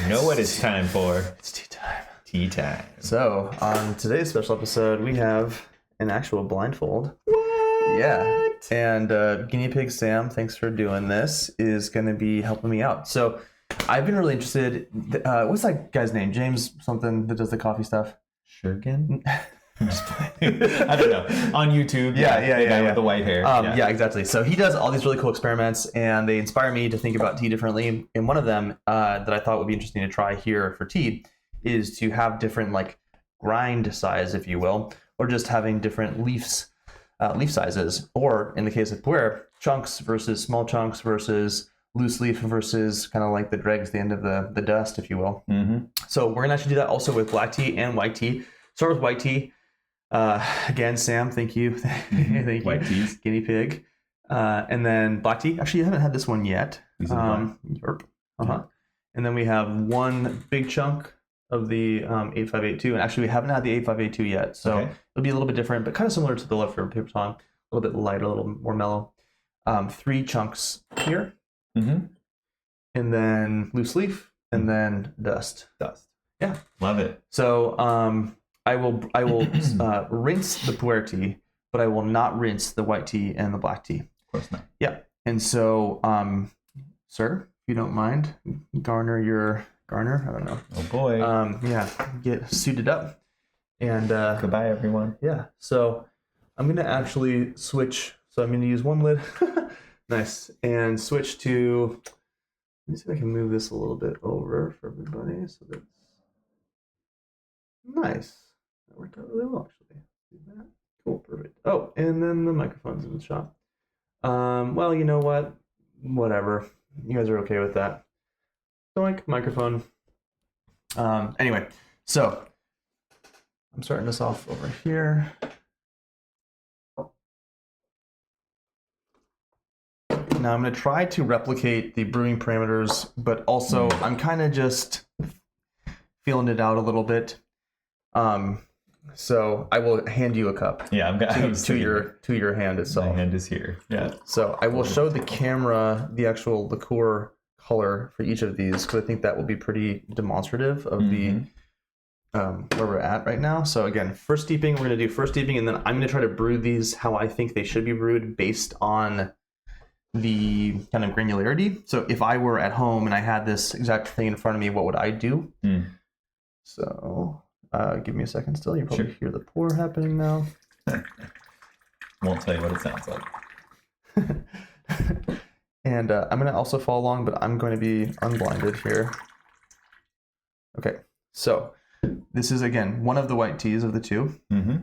You know what it's time for? It's tea time. Tea time. So, on today's special episode, we have an actual blindfold. What? Yeah. And Guinea Pig Sam, thanks for doing this, is going to be helping me out. So, I've been really interested. What's that guy's name? James something that does the coffee stuff? Shergan? I'm just playing. I don't know. On YouTube. Yeah. With the white hair. Yeah, exactly. So he does all these really cool experiments, and they inspire me to think about tea differently. And one of them that I thought would be interesting to try here for tea is to have different like grind size, if you will, or just having different leaf sizes, or in the case of pu'er, chunks versus small chunks versus loose leaf versus kind of like the dregs, the end of the dust, if you will. Mm-hmm. So we're gonna actually do that also with black tea and white tea. Start with white tea. Again, Sam, thank you. Thank you. White teas. Guinea pig. And then black tea. Actually, I haven't had this one yet. Yerp. And then we have one big chunk of the 8582. And actually, we haven't had the 8582 yet. So it'll be a little bit different, but kind of similar to the left river paper tong. A little bit lighter, a little more mellow. 3 chunks here. Mm-hmm. And then loose leaf. And then dust. Yeah. Love it. So, I will rinse the pu'er tea, but I will not rinse the white tea and the black tea. Of course not. Yeah. And so, sir, if you don't mind, garner. I don't know. Oh boy. Yeah. Get suited up. And goodbye, everyone. Yeah. So I'm gonna actually switch. So I'm gonna use one lid. Nice. And switch to. Let me see if I can move this a little bit over for everybody. So that's nice. That worked out really well, actually. Do that. Cool, perfect. Oh, and then the microphone's in the shop. Well, you know what? Whatever. You guys are okay with that. Doink, microphone. Anyway, so I'm starting this off over here. Now I'm going to try to replicate the brewing parameters, but also I'm kind of just feeling it out a little bit. So I will hand you a cup. Yeah, to your hand itself. My hand is here. Yeah. So I will show the camera the actual liqueur color for each of these because I think that will be pretty demonstrative of the where we're at right now. So again, first steeping, we're going to do first steeping, and then I'm going to try to brew these how I think they should be brewed based on the kind of granularity. So if I were at home and I had this exact thing in front of me, what would I do? So give me a second still. You probably hear the pour happening now. Won't tell you what it sounds like. And I'm going to also follow along, but I'm going to be unblinded here. Okay, so this is, again, one of the white teas of the two. Mm-hmm.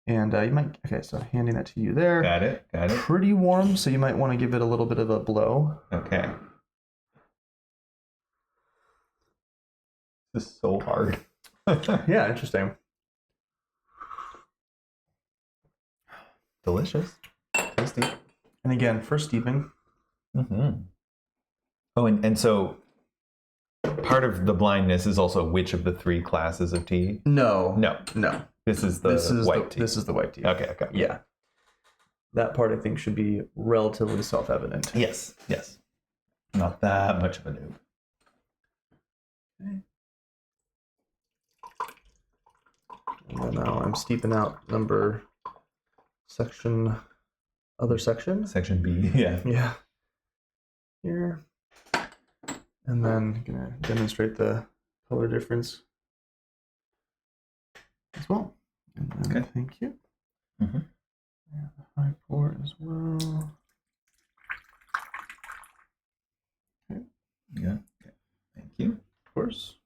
And you might, okay, so handing that to you there. Got it. Pretty warm, so you might want to give it a little bit of a blow. Okay. This is so hard. Yeah, interesting. Delicious. Tasty. And again, first steeping. Mm-hmm. Oh, and so part of the blindness is also which of the 3 classes of tea? No. This is the white tea. This is the white tea. Okay. Yeah. That part I think should be relatively self-evident. Yes. Not that much of a noob. Okay. And then now I'm steeping out other section. Section B, yeah. Yeah. Here. And then gonna demonstrate the color difference as well. And then, okay. Thank you. Mm-hmm. And the high pour as well. Okay. Yeah. Okay. Thank you. Of course.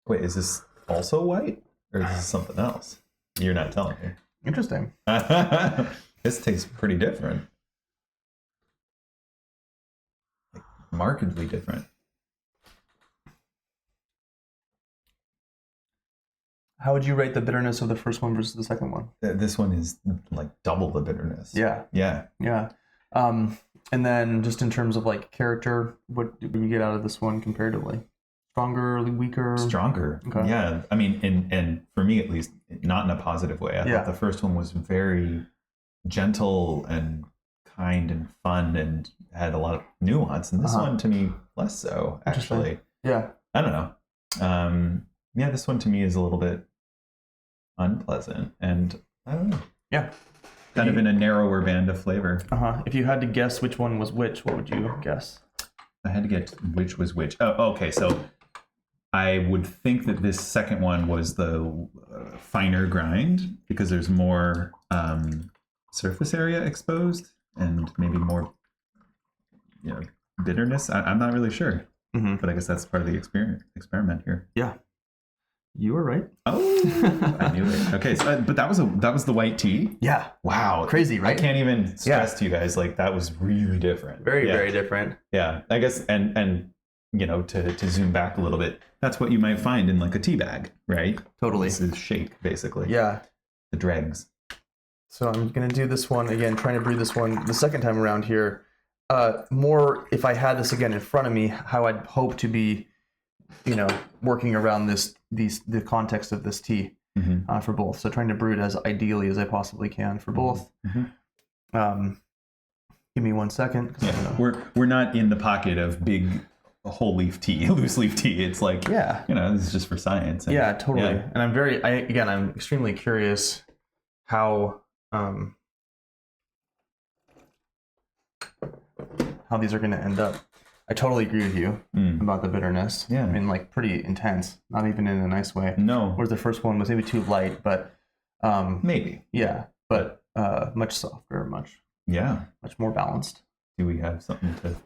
Wait, is this also white? Or is this something else? You're not telling me. Interesting. This tastes pretty different. Like, markedly different. How would you rate the bitterness of the first one versus the second one? This one is like double the bitterness. Yeah. And then just in terms of like character, what do you get out of this one comparatively? Stronger, weaker? Stronger. Okay. Yeah. I mean, and for me at least, not in a positive way. I thought the first one was very gentle and kind and fun and had a lot of nuance. And this one to me less so, actually. Yeah. I don't know. Yeah, this one to me is a little bit unpleasant, and I don't know. Yeah. Kind of in a narrower band of flavor. If you had to guess which one was which, what would you guess? I had to get which was which. Oh, okay. So I would think that this second one was the finer grind because there's more surface area exposed and maybe more, bitterness. I'm not really sure, but I guess that's part of the experiment here. Yeah, you were right. Oh, I knew it. Okay, so, but that was the white tea. Yeah. Wow. Crazy, right? I can't even stress to you guys, like, that was really different. Very, very different. Yeah, I guess, and to zoom back a little bit, that's what you might find in like a tea bag, right? Totally. This is shake, basically. Yeah. The dregs. So I'm gonna do this one again, trying to brew this one the second time around here. More if I had this again in front of me, how I'd hope to be, working around the context of this tea for both. So trying to brew it as ideally as I possibly can for both. Give me 1 second. Yeah. We're not in the pocket of big whole leaf tea, loose leaf tea. It's like, this is just for science. And, totally. Yeah. And I'm extremely curious how these are going to end up. I totally agree with you about the bitterness. Yeah. I mean, like, pretty intense, not even in a nice way. No. Whereas the first one was maybe too light, but maybe. Yeah, but much softer, much more balanced. Do we have something to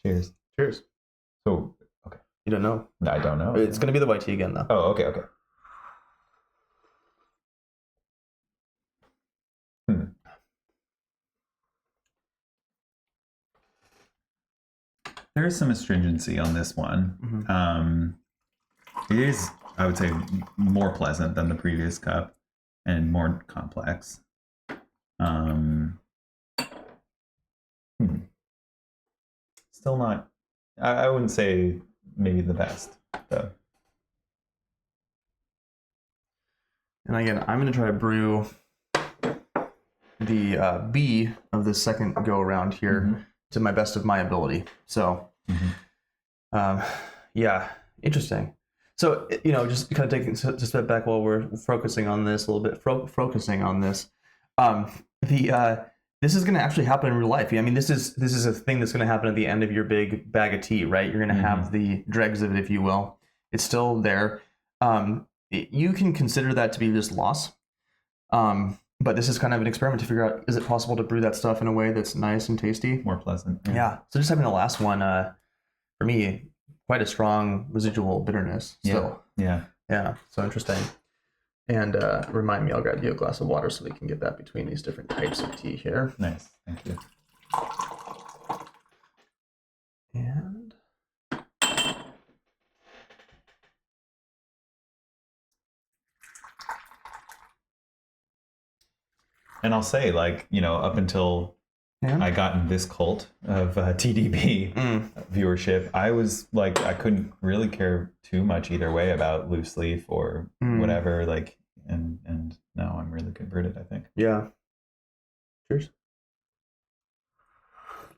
Cheers. Cheers. So, okay. You don't know? I don't know. It's going to be the white tea again, though. Oh, okay. There is some astringency on this one. It is, I would say, more pleasant than the previous cup and more complex. Still not, I wouldn't say maybe the best, though. And again, I'm going to try to brew the B of the second go around here to my best of my ability. So, interesting. So, just kind of taking a step back while we're focusing on this a little bit, focusing on this. This is going to actually happen in real life. I mean, this is a thing that's going to happen at the end of your big bag of tea, right? You're going to have the dregs of it, if you will. It's still there. You can consider that to be just loss. But this is kind of an experiment to figure out, is it possible to brew that stuff in a way that's nice and tasty? More pleasant. Yeah. So just having the last one, for me, quite a strong residual bitterness still. Yeah. So interesting. And remind me, I'll grab you a glass of water so we can get that between these different types of tea here. Nice. Thank you. And I'll say, like, up until I got in this cult of TDB viewership, I was like, I couldn't really care too much either way about loose leaf or whatever. Like, and now I'm really converted, I think. Yeah. Cheers.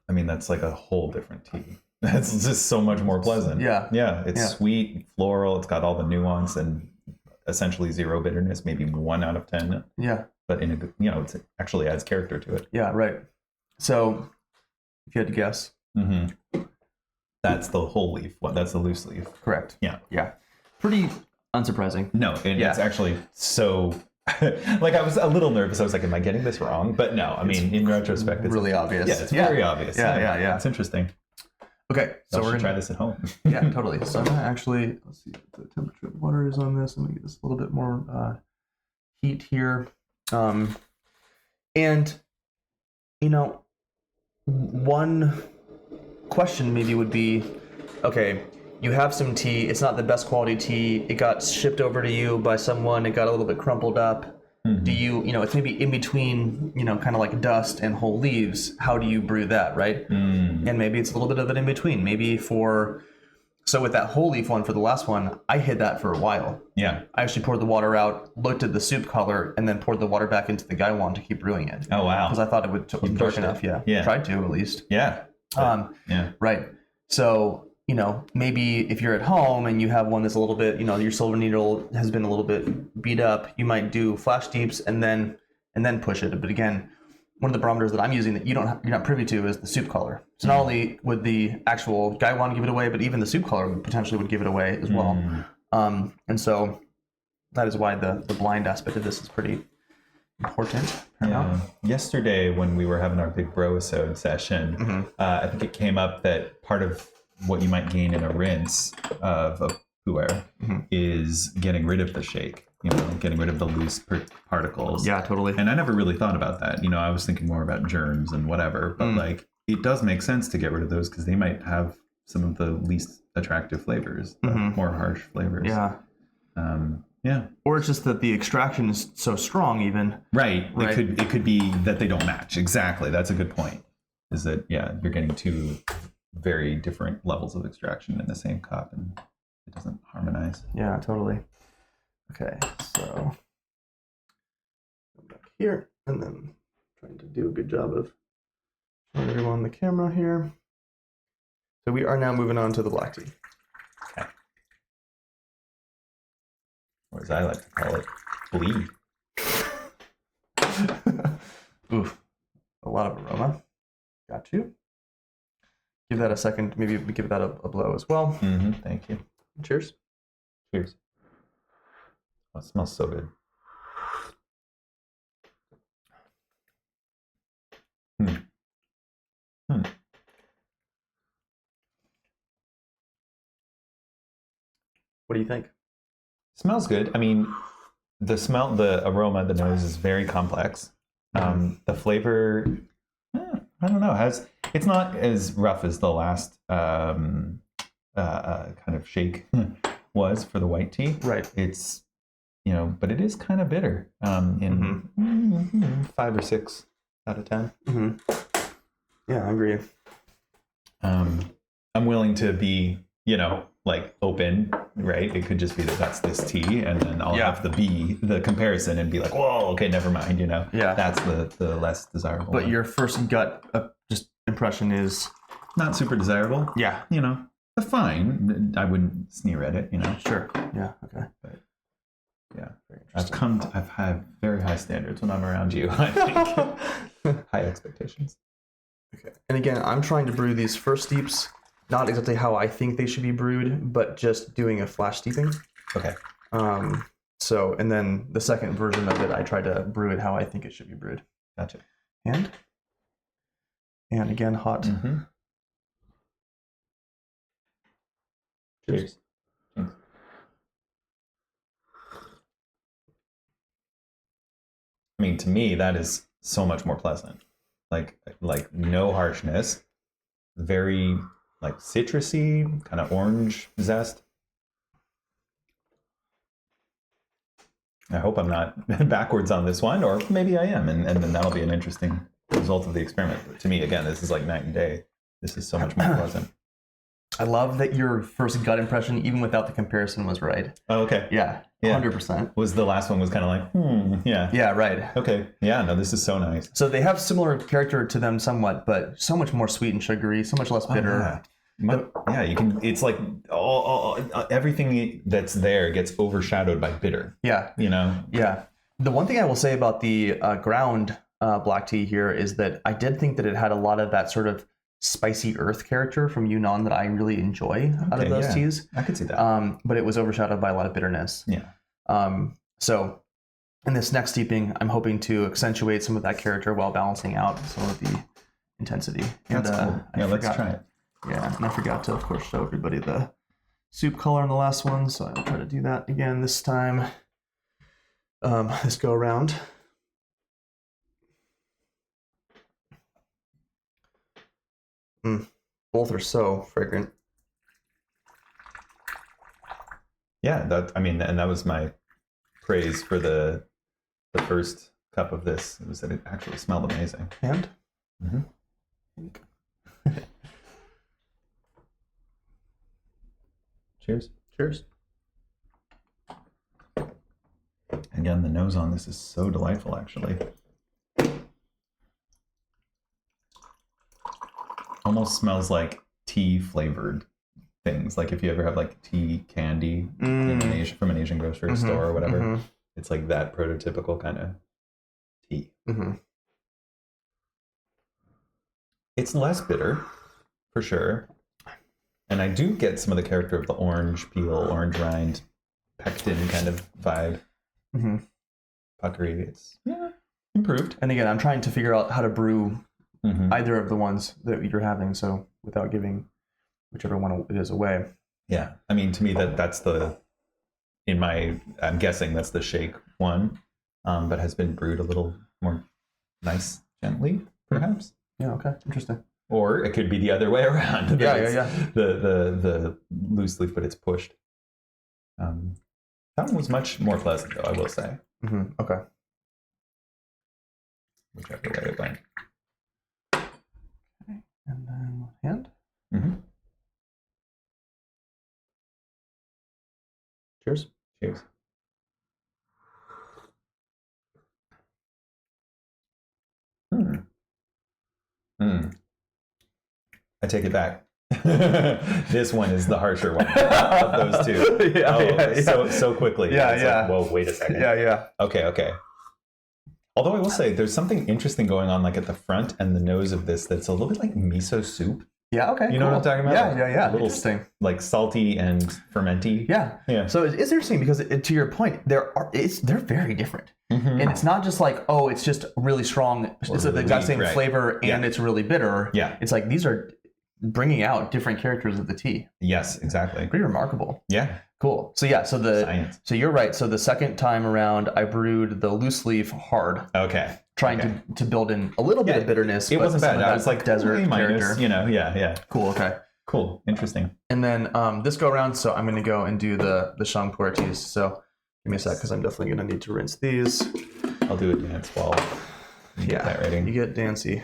I mean, that's like a whole different tea. That's just so much more pleasant. Yeah. It's sweet, floral. It's got all the nuance and essentially zero bitterness, maybe 1 out of 10. Yeah. But in a good, it actually adds character to it. Yeah, right. So, if you had to guess, that's the whole leaf one. That's the loose leaf. Correct. Yeah. Pretty unsurprising. No, it's actually so. Like, I was a little nervous. I was like, "Am I getting this wrong?" But no, I mean, in retrospect, it's really obvious. Yeah, it's very obvious. Yeah. It's interesting. Okay, so we're gonna try this at home. Yeah, totally. So I'm gonna actually, let's see what the temperature of the water is on this. I'm gonna get this a little bit more heat here. And one question maybe would be, okay, you have some tea, it's not the best quality tea, it got shipped over to you by someone, it got a little bit crumpled up. Do you, it's maybe in between, kind of like dust and whole leaves. How do you brew that, right? And maybe it's a little bit of an in between. Maybe for So with that whole leaf one for the last one, I hid that for a while. Yeah. I actually poured the water out, looked at the soup color, and then poured the water back into the Gaiwan to keep brewing it. Oh, wow. Because I thought it would dark enough. Yeah. Tried to, at least. Yeah. Yeah. Right. So, maybe if you're at home and you have one that's a little bit, your silver needle has been a little bit beat up, you might do flash steeps and then push it. But again, one of the barometers that I'm using that you're not privy to is the soup color. So not only would the actual Gaiwan give it away, but even the soup color potentially would give it away as well. And so that is why the blind aspect of this is pretty important. Yeah. Yesterday when we were having our big Broisode session, I think it came up that part of what you might gain in a rinse of a pu'er is getting rid of the shake. Getting rid of the loose particles. Yeah, totally. And I never really thought about that. I was thinking more about germs and whatever, but it does make sense to get rid of those because they might have some of the least attractive flavors, more harsh flavors. Yeah. Yeah. Or it's just that the extraction is so strong even. Right. It could be that they don't match. Exactly. That's a good point. Is that, you're getting two very different levels of extraction in the same cup and it doesn't harmonize. Yeah, totally. Okay, so back here, and then trying to do a good job of showing everyone on the camera here. So we are now moving on to the black tea. Okay. Or as I like to call it, bleed. Oof, a lot of aroma. Got you. Give that a second, maybe give that a blow as well. Thank you. Cheers. Cheers. Oh, it smells so good. What do you think? Smells good. I mean, the aroma, the nose is very complex. The flavor, I don't know, it's not as rough as the last kind of shake was for the white tea. Right. It's, but it is kind of bitter in 5 or 6 out of 10. Yeah, I agree. I'm willing to be, open, right? It could just be that that's this tea, and then I'll have the comparison and be like, whoa, okay, never mind, Yeah. That's the less desirable. But one. your first gut just impression is Not super desirable. Yeah. But fine. I wouldn't sneer at it, Sure. Yeah, okay. But yeah. I've had very high standards when I'm around you, I think. High expectations. Okay. And again, I'm trying to brew these first steeps, not exactly how I think they should be brewed, but just doing a flash steeping. Okay. So, and then the second version of it, I try to brew it how I think it should be brewed. Gotcha. And again, hot. Cheers. Cheers. I mean, to me, that is so much more pleasant. Like no harshness, very citrusy, kind of orange zest. I hope I'm not backwards on this one, or maybe I am, and then that'll be an interesting result of the experiment. But to me, again, this is like night and day. This is so much more pleasant. I love that your first gut impression, even without the comparison, was right. Oh, okay. Yeah, 100%. Was the last one was kind of like, yeah. Yeah, right. Okay. Yeah, no, this is so nice. So they have similar character to them somewhat, but so much more sweet and sugary, so much less bitter. Yeah, you can. It's like all everything that's there gets overshadowed by bitter. Yeah. Yeah. The one thing I will say about the ground black tea here is that I did think that it had a lot of that sort of spicy earth character from Yunnan that I really enjoy out of those teas. I could see that. But it was overshadowed by a lot of bitterness. Yeah. So in this next steeping, I'm hoping to accentuate some of that character while balancing out some of the intensity. That's cool. Let's try it. Yeah, and I forgot to, of course, show everybody the soup color in the last one, so I'll try to do that again this time. This go around. Both are so fragrant. Yeah, and that was my praise for the first cup of this. It was that it actually smelled amazing. And? Cheers. Cheers. Again, the nose on this is so delightful, actually. Almost smells like tea flavored things. Like if you ever have like tea candy from an Asian grocery store or whatever, it's like that prototypical kind of tea. It's less bitter, for sure. And I do get some of the character of the orange peel, orange rind, pectin kind of vibe. Puckery. It's improved. And again, I'm trying to figure out how to brew either of the ones that you're having, so without giving whichever one it is away. Yeah, I mean, to me that's the I'm guessing that's the shake one, but has been brewed a little more nice, gently, perhaps. Yeah. Okay. Interesting. Or it could be the other way around. Yeah. The loose leaf, but it's pushed. That one was much more pleasant, though, I will say. Okay. Whichever way it went. Okay. And then hand. Cheers. Cheers. I take it back. This one is the harsher one of those two. So quickly. It's like, whoa, wait a second. Okay. Although I will say there's something interesting going on like at the front and the nose of this that's a little bit like miso soup. Yeah, okay. You know what I'm talking about? Yeah. A little interesting. Like salty and fermenty. Yeah. So it's interesting because to your point, they're very different. And it's not just like, oh, it's just really strong. It's the exact same flavor and it's really bitter. Yeah. It's like these are bringing out different characters of the tea. Yes, exactly. Pretty remarkable. Yeah. Cool. So Science. So you're right. So the second time around, I brewed the loose leaf hard. Okay. Trying to build in a little bit of bitterness. It wasn't bad. I was like desert character. Yeah. Cool. Okay. Cool. Interesting. And then this go around, so I'm going to go and do the Shangpuer teas. So give me a sec because I'm definitely going to need to rinse these. I'll do a dance while you get that ready. You get dancy.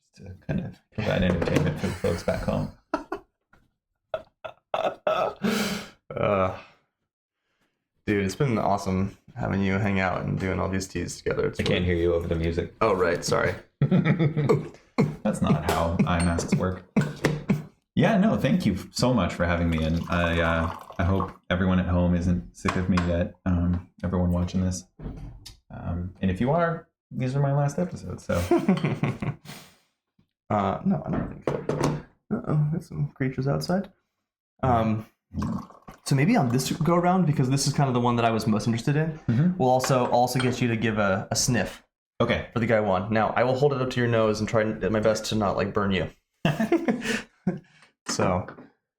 Just to kind of provide entertainment for the folks back home. Dude, it's been awesome having you hang out and doing all these teas together. I can't hear you over the music. Oh, right. Sorry. That's not how eye masks work. Yeah, no, thank you so much for having me. And I hope everyone at home isn't sick of me yet. Everyone watching this. And if you are, these are my last episodes. So. No, I don't think so. Uh-oh, there's some creatures outside. So maybe on this go around, because this is kind of the one that I was most interested in, we'll also get you to give a sniff. Okay. For the guy one. Now, I will hold it up to your nose and try my best to not like burn you. So,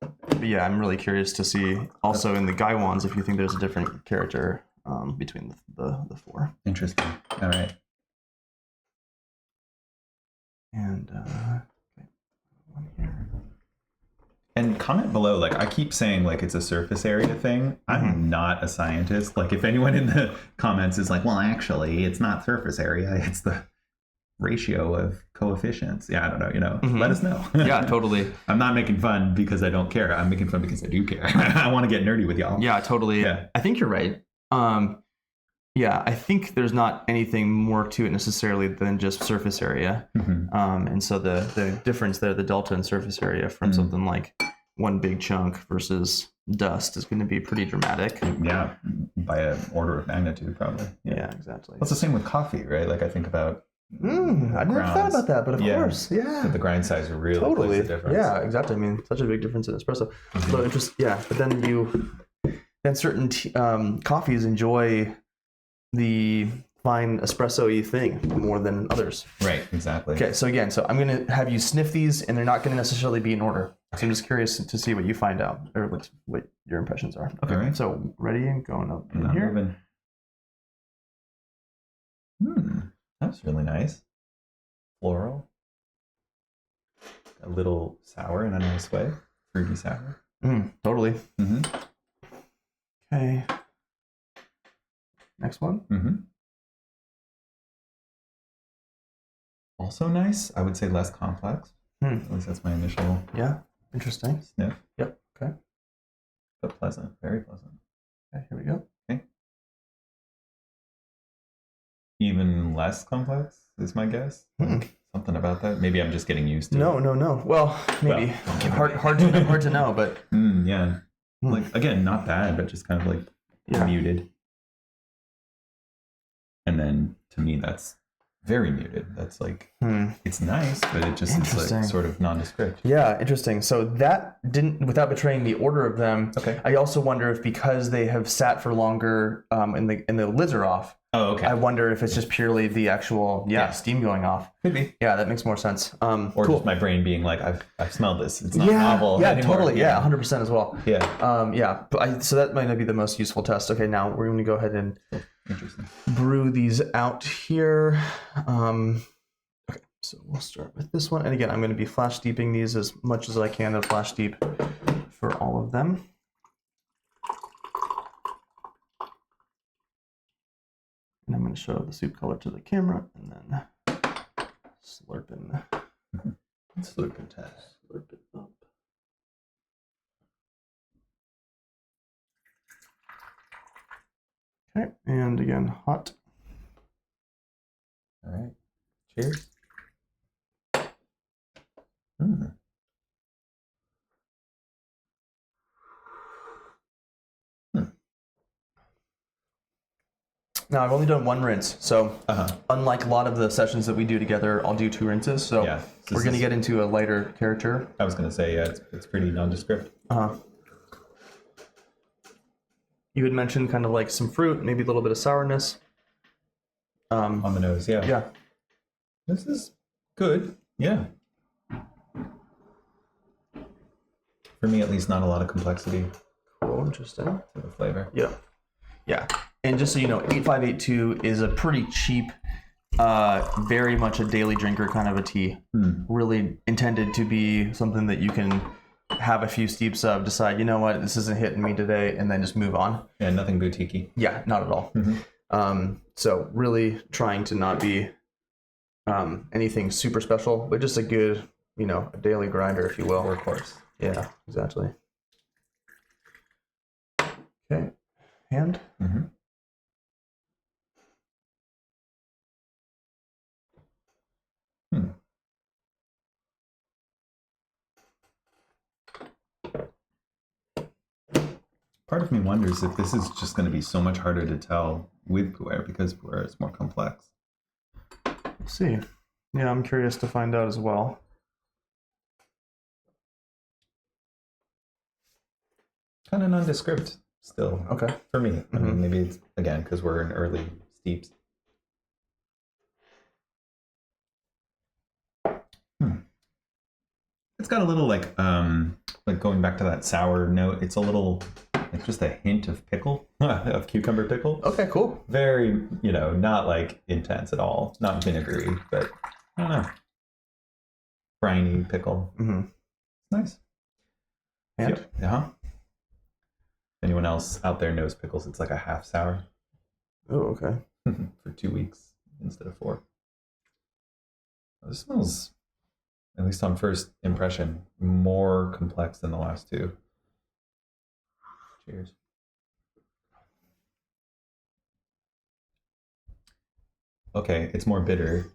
but yeah, I'm really curious to see also in the guy ones if you think there's a different character between the four. Interesting. All right. And one here. And comment below, like I keep saying like it's a surface area thing. I'm not a scientist. Like if anyone in the comments is like, well, actually it's not surface area, it's the ratio of coefficients. Yeah, I don't know, let us know. Yeah, totally. I'm not making fun because I don't care. I'm making fun because I do care. I want to get nerdy with y'all. Yeah, totally. Yeah. I think you're right. Yeah, I think there's not anything more to it necessarily than just surface area. And so the difference there, the delta in surface area from something like one big chunk versus dust is going to be pretty dramatic. Yeah, by an order of magnitude, probably. Yeah, exactly. Well, it's the same with coffee, right? Like I think about. I never thought about that, but of course, yeah. The grind size really totally plays a difference. Yeah, exactly. I mean, such a big difference in espresso. So but then certain coffees enjoy the fine espresso-y thing more than others. Right, exactly. Okay, so again, I'm going to have you sniff these, and they're not going to necessarily be in order. So I'm just curious to see what you find out, or what your impressions are. Okay, right. So ready and going up in here. That's really nice. Floral. A little sour in a nice way. Fruity sour. Totally. Okay. Next one. Also nice. I would say less complex. At least that's my initial Yeah. Interesting. sniff. Yep. Okay. but pleasant, very pleasant. Okay, here we go. Okay. Even less complex is my guess. Like something about that. Maybe I'm just getting used to it. No. Well, maybe hard to know, but yeah. Like again, not bad, but just kind of like muted. And then to me, that's very muted. That's like it's nice, but it just is like sort of nondescript. Yeah, interesting. So that didn't, without betraying the order of them. Okay. I also wonder if because they have sat for longer, and the lids are off. Oh, okay. I wonder if it's just purely the actual steam going off. Could be. Yeah, that makes more sense. Or just my brain being like, I've smelled this. It's not novel anymore. Totally. Yeah, 100% as well. Yeah. But so that might not be the most useful test. Okay, now we're going to go ahead and Interesting. brew these out here. Okay, so we'll start with this one. And again, I'm going to be flash steeping these as much as I can to flash steep for all of them. And I'm going to show the soup color to the camera and then slurp in. Slurp and test. Slurp it up. Okay, and again, hot. All right. Cheers. Now, I've only done one rinse, so unlike a lot of the sessions that we do together, I'll do 2 rinses. So we're going to get into a lighter character. I was going to say, it's pretty nondescript. You had mentioned kind of like some fruit, maybe a little bit of sourness. On the nose, yeah. This is good, yeah. For me, at least, not a lot of complexity. Cool, interesting. To the flavor. Yeah. And just so you know, 8582 is a pretty cheap, very much a daily drinker kind of a tea. Really intended to be something that you can have a few steeps of, decide, you know what, this isn't hitting me today, and then just move on. Yeah, nothing boutique-y. Yeah, not at all. So really trying to not be anything super special, but just a good, a daily grinder, if you will. Of course. Yeah, exactly. Okay, hand. Part of me wonders if this is just going to be so much harder to tell with pu'er because pu'er is more complex. We'll see. Yeah, I'm curious to find out as well. Kind of nondescript still. Okay. For me. I mean, maybe it's, again, because we're in early steeps. It's got a little like going back to that sour note, it's a little like just a hint of pickle, of cucumber pickle. Okay, cool. Very, not like intense at all. Not vinegary, but I don't know. Briny pickle. Nice. And? Anyone else out there knows pickles, it's like a half sour. Oh, okay. For 2 weeks instead of 4. This smells, at least on first impression, more complex than the last 2. Cheers. Okay, it's more bitter.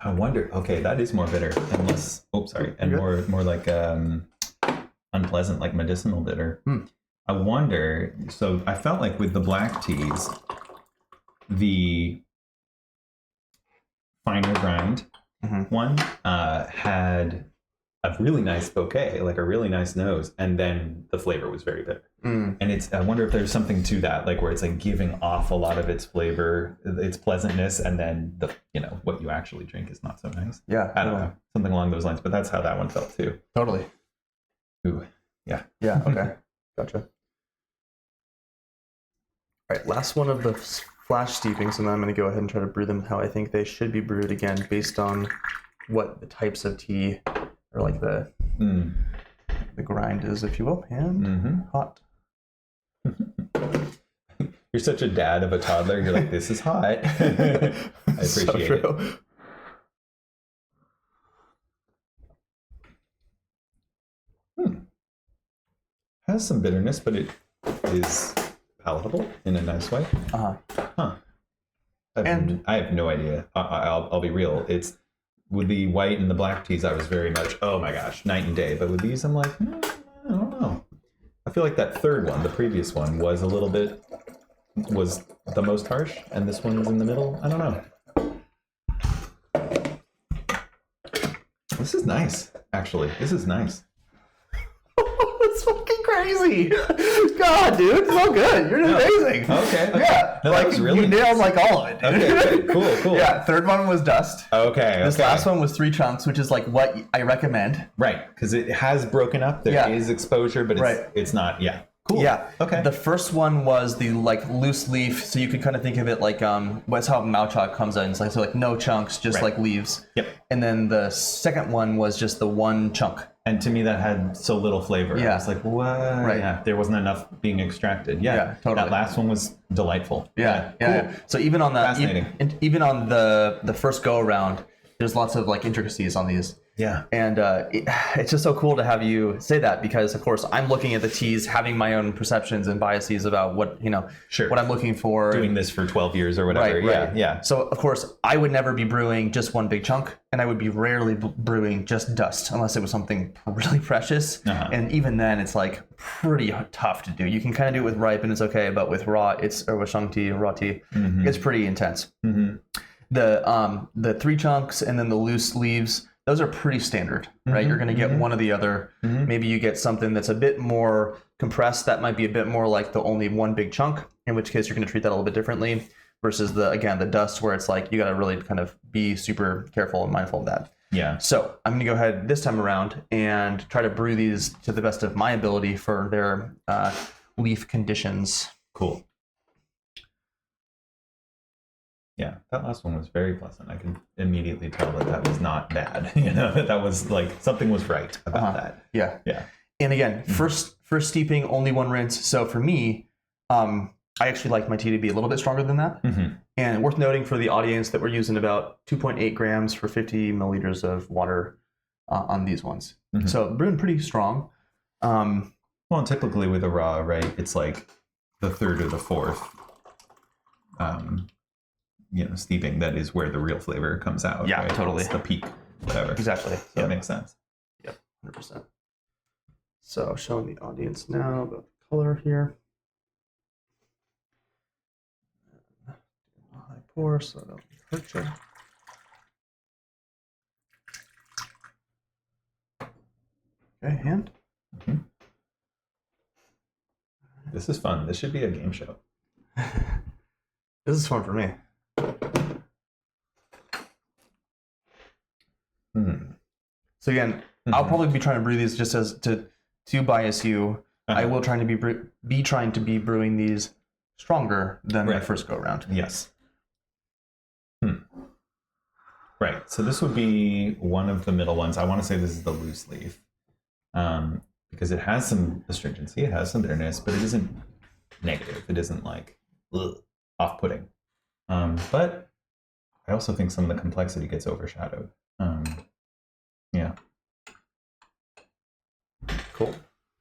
I wonder. Okay, that is more bitter and less. Oh, sorry, and more like unpleasant, like medicinal bitter. I wonder. So I felt like with the black teas, the finer grind one had a really nice bouquet, like a really nice nose, and then the flavor was very bitter. And I wonder if there's something to that, like where it's like giving off a lot of its flavor, its pleasantness, and then the what you actually drink is not so nice. Yeah, I don't know, something along those lines. But that's how that one felt too. Totally. Ooh, yeah. Yeah. Okay. Gotcha. All right, last one of the flash steepings, and then I'm going to go ahead and try to brew them how I think they should be brewed, again based on what the types of tea or like the grind is, if you will. And hot. You're such a dad of a toddler. You're like, this is hot. I appreciate it. has some bitterness, but it is palatable in a nice way. Huh. I have no idea. I'll be real. It's with the white and the black teas, I was very much, oh my gosh, night and day. But with these, I'm like, I don't know. I feel like that third one, the previous one, was the most harsh, and this one is in the middle. I don't know. This is nice, actually. This is nice. It's fucking crazy. God, dude, it's so good. You're amazing. Okay. Yeah, no, like that was really you nailed like all of it. Dude. Okay, cool. Yeah, third one was dust. Okay. This last one was 3 chunks, which is like what I recommend. Right, because it has broken up. There is exposure, but it's not. Yeah. Cool. Yeah. Okay. The first one was the like loose leaf, so you could kind of think of it like that's how Mauchok comes in. It's like so like no chunks, just like leaves. Yep. And then the second one was just the 1 chunk. And to me, that had so little flavor. Yeah. I was like, what? Right. Yeah. There wasn't enough being extracted. Yeah. Totally. That last one was delightful. Yeah. Cool. So even on that, Fascinating. even on the first go around, there's lots of like intricacies on these. Yeah. And it's just so cool to have you say that because, of course, I'm looking at the teas, having my own perceptions and biases about what what I'm looking for. Doing this for 12 years or whatever. Right. Yeah. So, of course, I would never be brewing just one big chunk, and I would be rarely brewing just dust unless it was something really precious. And even then, it's like pretty tough to do. You can kind of do it with ripe, and it's okay, but with raw, or with shung tea, raw tea, it's pretty intense. The 3 chunks and then the loose leaves. Those are pretty standard, right? You're going to get one or the other. Maybe you get something that's a bit more compressed. That might be a bit more like the only one big chunk, in which case you're going to treat that a little bit differently versus the dust where it's like you got to really kind of be super careful and mindful of that. Yeah. So I'm going to go ahead this time around and try to brew these to the best of my ability for their leaf conditions. Cool. Yeah, that last one was very pleasant. I could immediately tell that was not bad. That was like something was right about that. Yeah. Yeah. And again, first steeping, only 1 rinse. So for me, I actually like my tea to be a little bit stronger than that. And worth noting for the audience that we're using about 2.8 grams for 50 milliliters of water on these ones. So brewing pretty strong. Well, and typically with a raw, right, it's like the 3rd or the 4th. Steeping, that is where the real flavor comes out. Yeah, right? totally. It's the peak, whatever. Exactly. So that makes sense. Yep, 100%. So showing the audience now about the color here. High pour so it don't hurt you. Okay, hand. This is fun. This should be a game show. This is fun for me. So again, I'll probably be trying to brew these just as to bias you. I will trying to be trying to be brewing these stronger than the first go around. Yes. Right. So this would be one of the middle ones. I want to say this is the loose leaf, because it has some astringency, it has some bitterness, but it isn't negative. It isn't like off-putting. But I also think some of the complexity gets overshadowed. Yeah. Cool.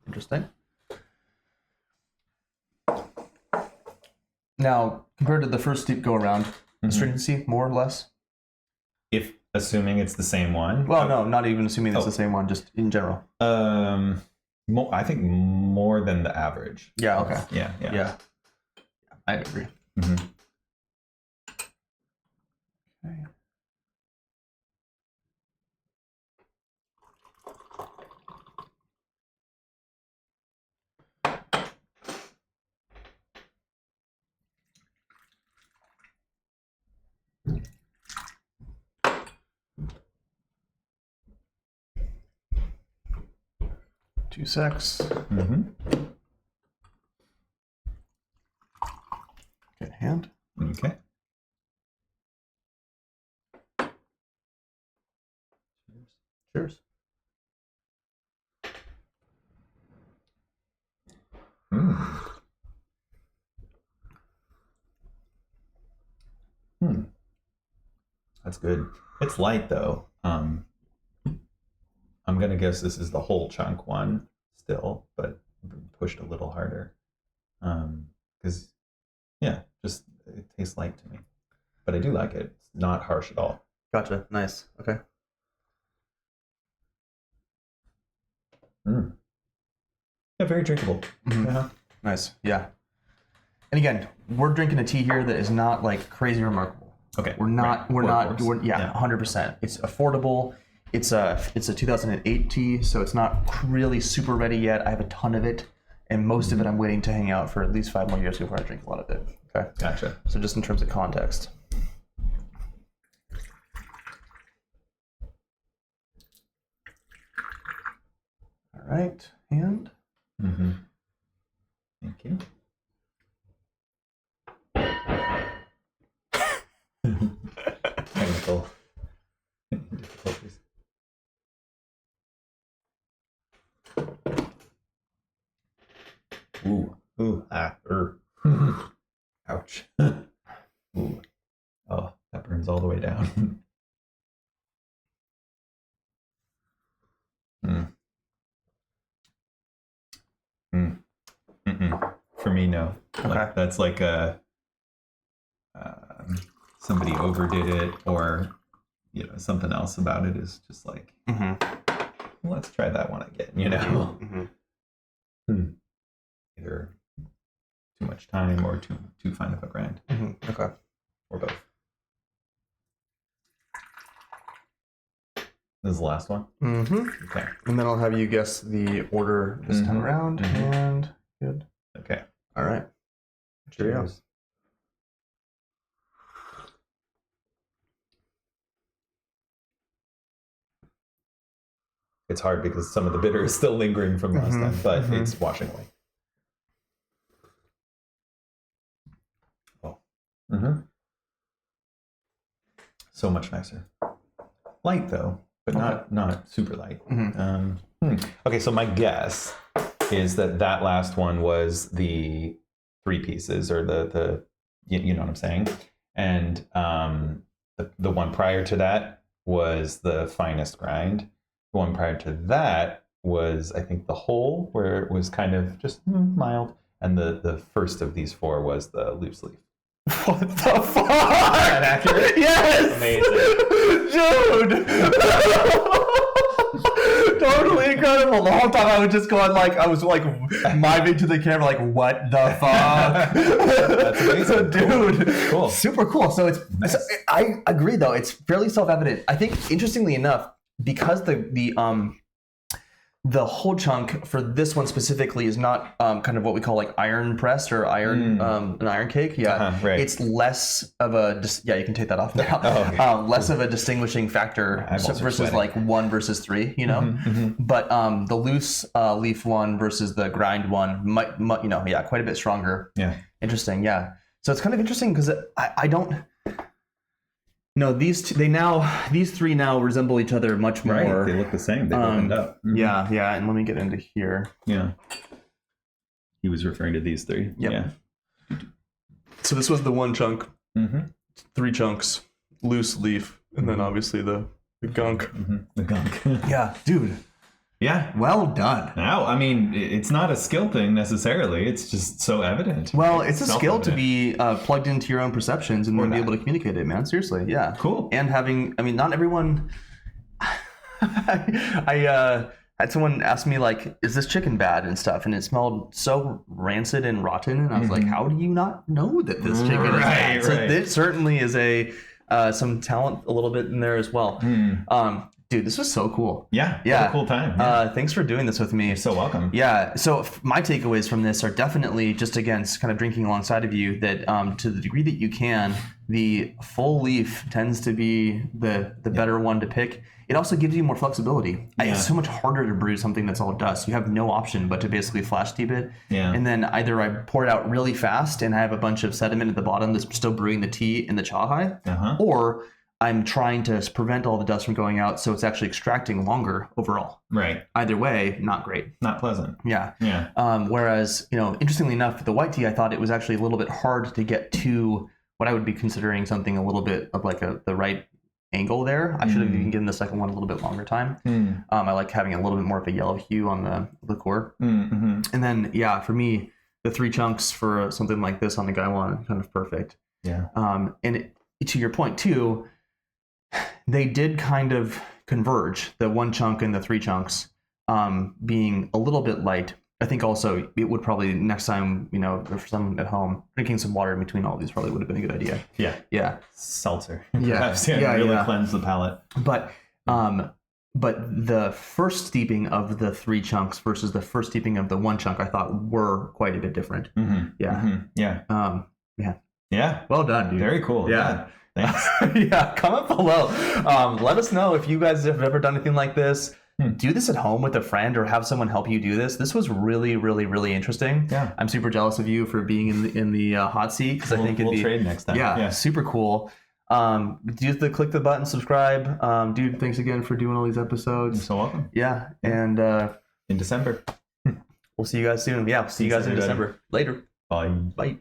Interesting. Now, compared to the first steep go around, astringency, more or less? If assuming it's the same one. Well, no, not even assuming it's the same one, just in general. I think more than the average. Yeah, okay. Yeah. I agree. Okay. 2 secs. Good hand. Okay. Cheers. That's good. It's light though. I'm gonna guess this is the whole chunk one still, but pushed a little harder. Because just it tastes light to me. But I do like it. It's not harsh at all. Gotcha. Nice. Okay. Yeah, very drinkable. Mm-hmm. Nice. Yeah. And again, we're drinking a tea here that is not like crazy remarkable. Okay. We're 100%. It's affordable. It's a 2008 tea, so it's not really super ready yet. I have a ton of it, and most of it I'm waiting to hang out for at least 5 more years before I drink a lot of it. Okay. Gotcha. So just in terms of context. All right, and. Thank you. Technical difficulties. Ouch. Ooh. Oh, that burns all the way down. For me, no. Okay. Like, that's like somebody overdid it, or something else about it is just like, let's try that one again. Either too much time or too fine of a grind. Okay. Or both. This is the last one. Okay. And then I'll have you guess the order this time around. And good. Okay. All right. Cheers. It's hard because some of the bitter is still lingering from last time, but it's washing away. Oh. So much nicer. Light though, but not super light. Okay, so my guess is that last one was the 3 pieces, or the you know what I'm saying, and the one prior to that was the finest grind. The one prior to that was, I think, the whole, where it was kind of just mild, and the first of these 4 was the loose leaf. What the fuck? Is that accurate? Yes! Amazing. Dude! Totally incredible. The whole time I was just going I was miming to the camera like, what the fuck? That's amazing. Dude. Cool. Super cool. So I agree though, it's fairly self-evident. I think, interestingly enough, because the whole chunk for this one specifically is not kind of what we call like iron pressed or iron an iron cake. Yeah, right. It's less of a you can take that off now. Less of a distinguishing factor versus like 1 versus 3. But the loose leaf one versus the grind one might quite a bit stronger. Yeah. Interesting. Yeah. So it's kind of interesting because I don't. No, these 3 now resemble each other much more. Right, they look the same. They've opened up. Yeah, and let me get into here. Yeah. He was referring to these 3. Yep. Yeah. So this was the 1 chunk, 3 chunks, loose leaf, and then obviously the gunk. The gunk. Yeah, dude. Yeah. Well done. Now, I mean, it's not a skill thing necessarily. It's just so evident. Well, it's a skill to be plugged into your own perceptions and then be able to communicate it, man. Seriously, yeah. Cool. And not everyone... I had someone ask me, like, is this chicken bad and stuff? And it smelled so rancid and rotten. And I was like, how do you not know that this chicken is bad? So it certainly is some talent a little bit in there as well. Dude, this was so cool. Yeah. What a cool time. Yeah. Thanks for doing this with me. You're so welcome. Yeah. So my takeaways from this are definitely just, again, kind of drinking alongside of you, that to the degree that you can, the full leaf tends to be the better one to pick. It also gives you more flexibility. It's so much harder to brew something that's all dust. You have no option but to basically flash steep it. Yeah. And then either I pour it out really fast and I have a bunch of sediment at the bottom that's still brewing the tea in the chai, or I'm trying to prevent all the dust from going out, so it's actually extracting longer overall. Right. Either way, not great. Not pleasant. Yeah. Yeah. Whereas, interestingly enough, the white tea, I thought it was actually a little bit hard to get to what I would be considering something a little bit of like the right angle there. I should have even given the second one a little bit longer time. I like having a little bit more of a yellow hue on the liqueur. And then, yeah, for me, the 3 chunks for something like this on the Gaiwan, kind of perfect. Yeah. To your point too, they did kind of converge, the 1 chunk and the 3 chunks being a little bit light. I think also it would probably next time, for someone at home, drinking some water in between all these probably would have been a good idea. Yeah. Yeah. Seltzer. Yeah. Perhaps, really cleanse the palate. But the first steeping of the 3 chunks versus the first steeping of the 1 chunk, I thought were quite a bit different. Yeah. Yeah. Yeah. Well done, dude. Very cool. Yeah. Thanks. Yeah. Comment below. Let us know if you guys have ever done anything like this. Do this at home with a friend or have someone help you do this. This was really, really, really interesting. Yeah. I'm super jealous of you for being in the hot seat because I think we'll trade next time. Yeah, super cool. Click the button, subscribe. Dude, thanks again for doing all these episodes. You're so welcome. Yeah, and in December. We'll see you guys soon. Yeah, see you guys in December. Later. Bye. Bye.